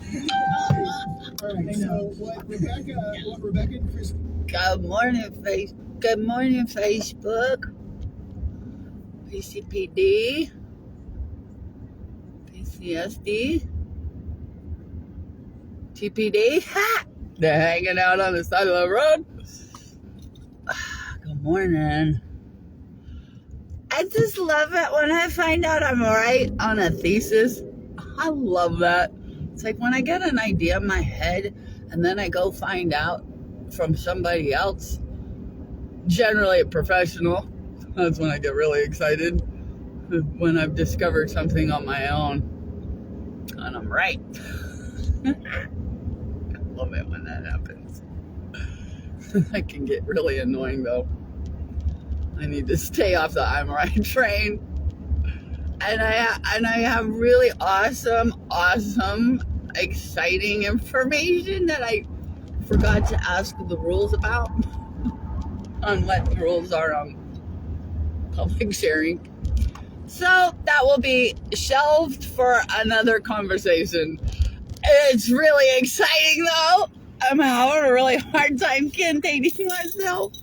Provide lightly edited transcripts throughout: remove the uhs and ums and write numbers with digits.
All right, so what Rebecca and Chris. Good morning, Facebook. PCPD. PCSD. TPD. Ha! They're hanging out on the side of the road. Good morning. I just love it when I find out I'm right on a thesis. I love that. It's like when I get an idea in my head and then I go find out from somebody else, generally a professional. That's when I get really excited, when I've discovered something on my own and I'm right. I love it when that happens. That can get really annoying though. I need to stay off the I'm right train. And I have really awesome, exciting information that I forgot to ask the rules about on what the rules are on public sharing. So that will be shelved for another conversation. It's really exciting though. I'm having a really hard time containing myself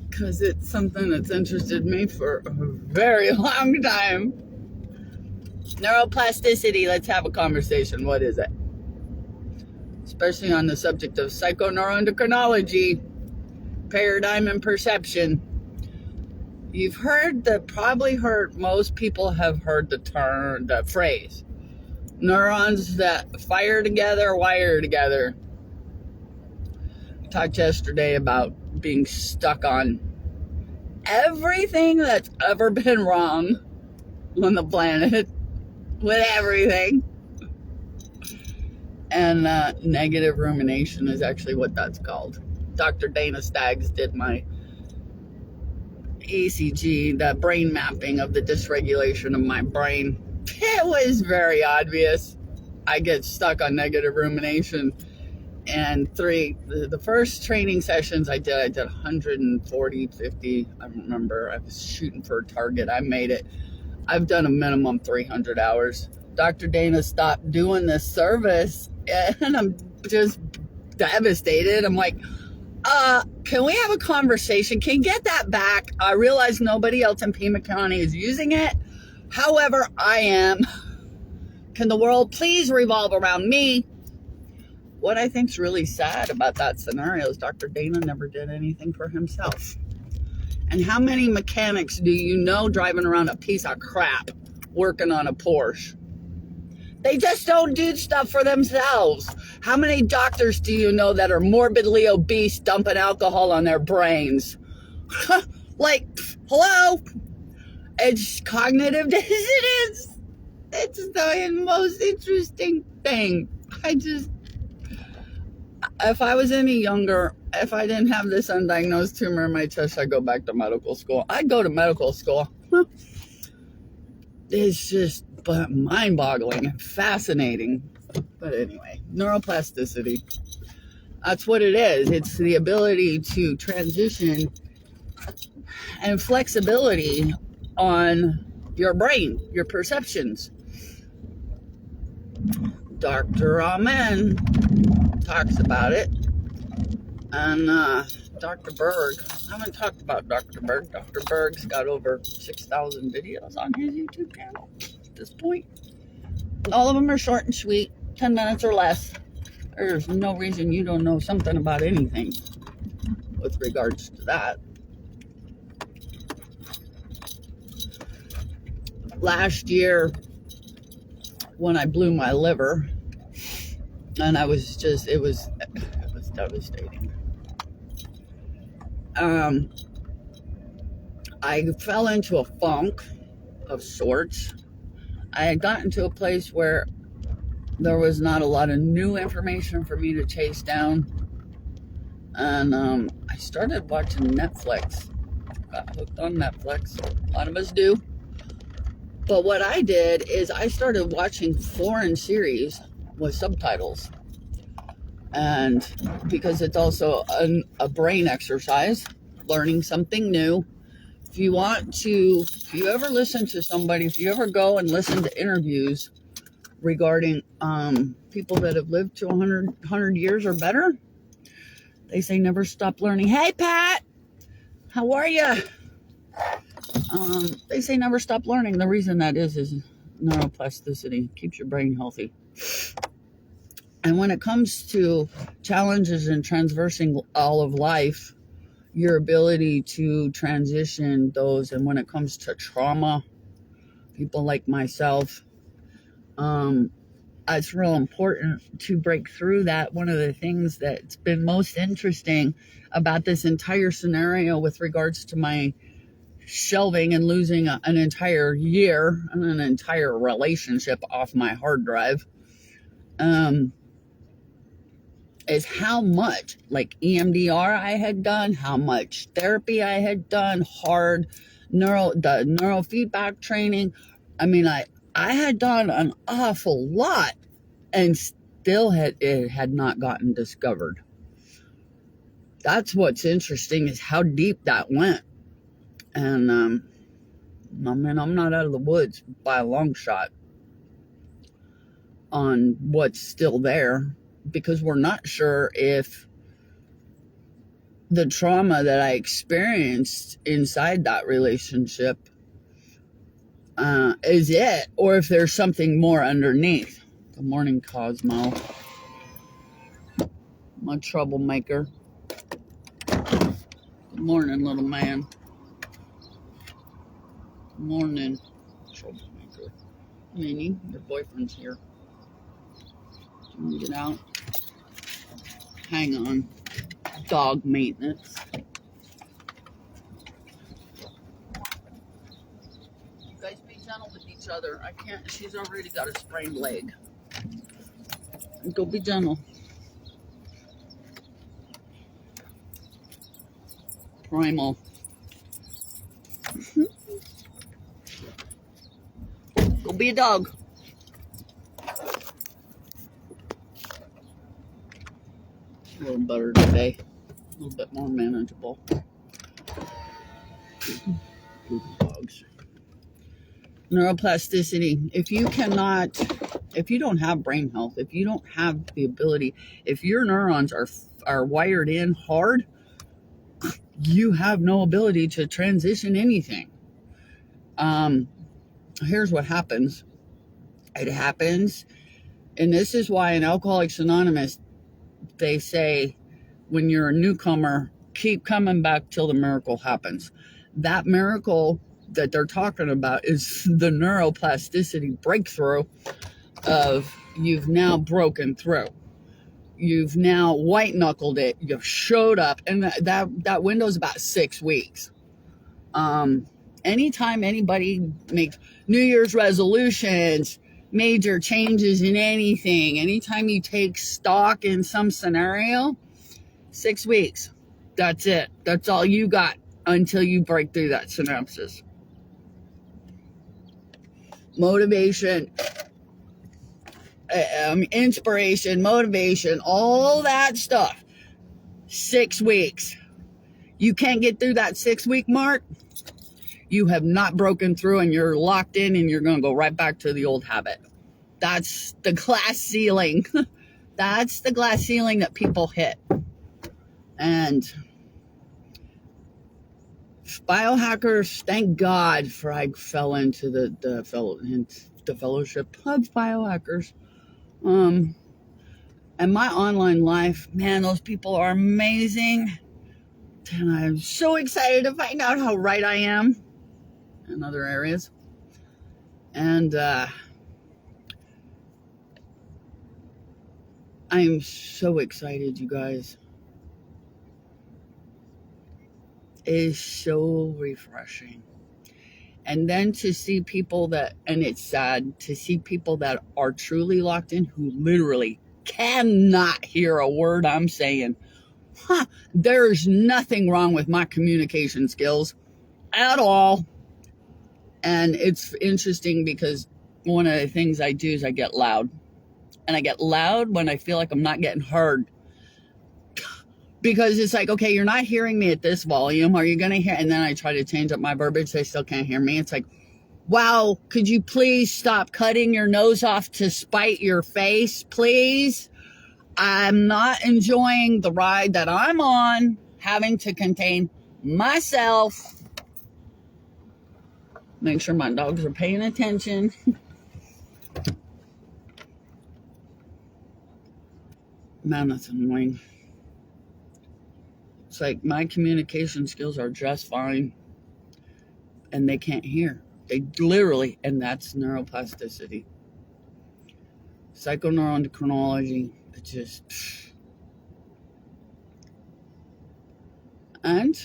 because it's something that's interested me for a very long time. Neuroplasticity, let's have a conversation. What is it? Especially on the subject of psychoneuroendocrinology, paradigm and perception. You've probably heard, most people have heard the phrase, neurons that fire together, wire together. I talked yesterday about being stuck on everything that's ever been wrong on the planet, with everything. And negative rumination is actually what that's called. Dr. Dana Staggs did my ECG, the brain mapping of the dysregulation of my brain. It was very obvious. I get stuck on negative rumination. And the first training sessions I did 140, 50. I don't remember. I was shooting for a target. I made it. I've done a minimum 300 hours. Dr. Dana stopped doing this service, and I'm just devastated. I'm like, can we have a conversation? Can you get that back? I realize nobody else in Pima County is using it. However, I am. Can the world please revolve around me? What I think's really sad about that scenario is Dr. Dana never did anything for himself. And how many mechanics do you know driving around a piece of crap working on a Porsche? They just don't do stuff for themselves. How many doctors do you know that are morbidly obese, dumping alcohol on their brains? Like, hello? It's cognitive dissonance. It's the most interesting thing. If I was if I didn't have this undiagnosed tumor in my chest, I'd go back to medical school. I'd go to medical school. It's just mind-boggling and fascinating. But anyway, neuroplasticity. That's what it is. It's the ability to transition and flexibility on your brain, your perceptions. Dr. Amen talks about it. And Dr. Berg, I haven't talked about Dr. Berg. Dr. Berg's got over 6,000 videos on his YouTube channel at this point. All of them are short and sweet, 10 minutes or less. There's no reason you don't know something about anything with regards to that. Last year, when I blew my liver, and it was devastating. I fell into a funk of sorts. I had gotten to a place where there was not a lot of new information for me to chase down. And I started watching Netflix. Got hooked on Netflix. A lot of us do. But what I did is I started watching foreign series with subtitles. And because it's also a brain exercise, learning something new. If you ever listen to somebody, if you ever go and listen to interviews regarding people that have lived to 100 years or better. They say never stop learning. Hey, Pat, how are you? They say never stop learning. The reason that is neuroplasticity. Keeps your brain healthy. And when it comes to challenges in traversing all of life, your ability to transition those, and when it comes to trauma, people like myself, it's real important to break through that. One of the things that's been most interesting about this entire scenario with regards to my shelving and losing an entire year and an entire relationship off my hard drive, is how much like EMDR I had done, how much therapy I had done, the neurofeedback training. I mean, I had done an awful lot, and still it had not gotten discovered. That's what's interesting, is how deep that went. And I mean, I'm not out of the woods by a long shot on what's still there, because we're not sure if the trauma that I experienced inside that relationship is it, or if there's something more underneath. Good morning, Cosmo. My troublemaker. Good morning, little man. Good morning, troublemaker. Minnie, your boyfriend's here. Can you get out? Hang on. Dog maintenance. You guys be gentle with each other. I can't. She's already got a sprained leg. Go be gentle. Primal. Go be a dog. A little better today. A little bit more manageable. Good dogs. Neuroplasticity. If you don't have brain health, if you don't have the ability, if your neurons are wired in hard, you have no ability to transition anything. Here's what happens. It happens, and this is why in Alcoholics Anonymous, they say, when you're a newcomer, keep coming back till the miracle happens. That miracle that they're talking about is the neuroplasticity breakthrough of you've now broken through. You've now white knuckled it. You've showed up, and that window is about 6 weeks. Anytime anybody makes New Year's resolutions, major changes in anything, anytime you take stock in some scenario, 6 weeks. That's it. That's all you got until you break through that synapses. Motivation, inspiration, motivation, all that stuff. 6 weeks. You can't get through that 6 week mark, you have not broken through, and you're locked in, and you're going to go right back to the old habit. That's the glass ceiling. That's the glass ceiling that people hit. And biohackers, thank God for I fell into the fellowship of biohackers. And my online life, man, those people are amazing. And I'm so excited to find out how right I am in other areas. And I'm so excited, you guys. It is so refreshing. And then to see people and it's sad, to see people that are truly locked in, who literally cannot hear a word I'm saying. There's nothing wrong with my communication skills at all. And it's interesting because one of the things I do is I get loud. And I get loud when I feel like I'm not getting heard. Because it's like, okay, you're not hearing me at this volume. Are you going to hear? And then I try to change up my verbiage. They still can't hear me. It's like, Wow, could you please stop cutting your nose off to spite your face, please? I'm not enjoying the ride that I'm on, having to contain myself. Make sure my dogs are paying attention. Man, that's annoying. It's like my communication skills are just fine and they can't hear. They literally, and that's neuroplasticity. Psychoneuroendocrinology, it just. And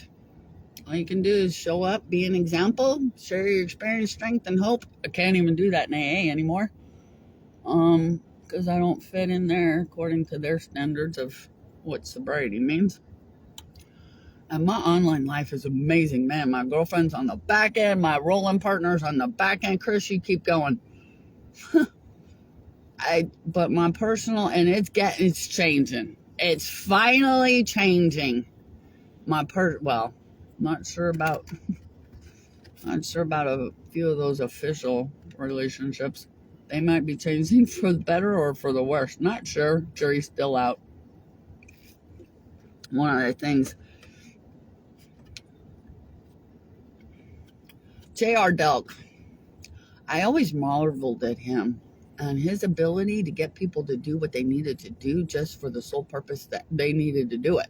all you can do is show up, be an example, share your experience, strength, and hope. I can't even do that in AA anymore. Because I don't fit in there according to their standards of what sobriety means. And my online life is amazing, man. My girlfriend's on the back end, my rolling partner's on the back end. Chris, you keep going. But my personal, and it's changing. It's finally changing. Well, not sure about a few of those official relationships. They might be changing for the better or for the worse. Not sure. Jury's still out. One of the things. J.R. Delk. I always marveled at him and his ability to get people to do what they needed to do just for the sole purpose that they needed to do it.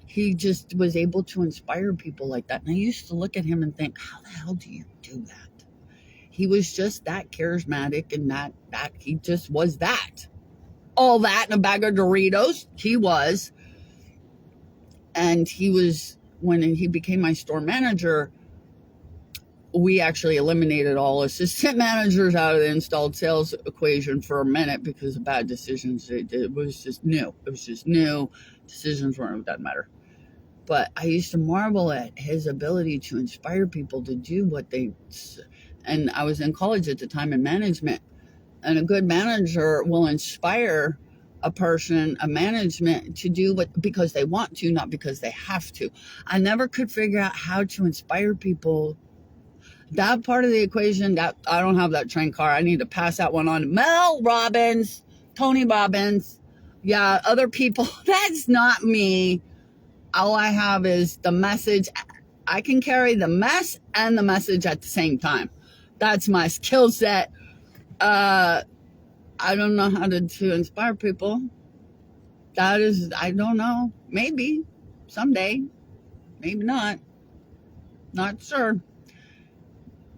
He just was able to inspire people like that. And I used to look at him and think, how the hell do you do that? He was just that charismatic and that he just was that. All that in a bag of Doritos. He was. And he was, when he became my store manager, we actually eliminated all assistant managers out of the installed sales equation for a minute because of bad decisions they did. It was just new. Decisions weren't, that matter. But I used to marvel at his ability to inspire people to do what they, and I was in college at the time in management, and a good manager will inspire a person, a management, to do what because they want to, not because they have to. I never could figure out how to inspire people. That part of the equation, that I don't have that train car. I need to pass that one on. Mel Robbins, Tony Robbins, yeah, other people. That's not me. All I have is the message. I can carry the mess and the message at the same time. That's my skill set. I don't know how to inspire people. I don't know. Maybe someday. Maybe not. Not sure.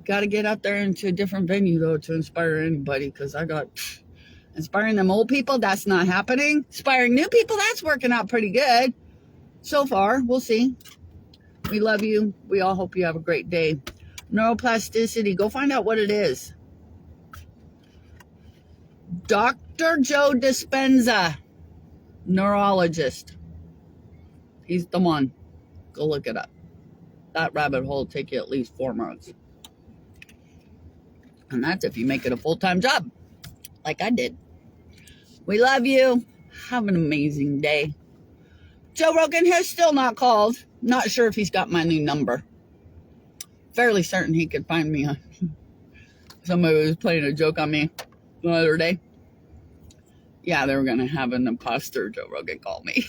Got to get out there into a different venue, though, to inspire anybody, because inspiring them old people, that's not happening. Inspiring new people, that's working out pretty good. So far, we'll see. We love you. We all hope you have a great day. Neuroplasticity, go find out what it is. Dr. Joe Dispenza, neurologist. He's the one. Go look it up. That rabbit hole will take you at least 4 months. And that's if you make it a full-time job, like I did. We love you. Have an amazing day. Joe Rogan has still not called. Not sure if he's got my new number. Fairly certain he could find me. Somebody was playing a joke on me the other day. Yeah, they were going to have an imposter Joe Rogan call me.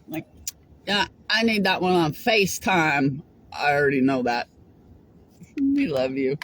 Like, yeah, I need that one on FaceTime. I already know that. We love you.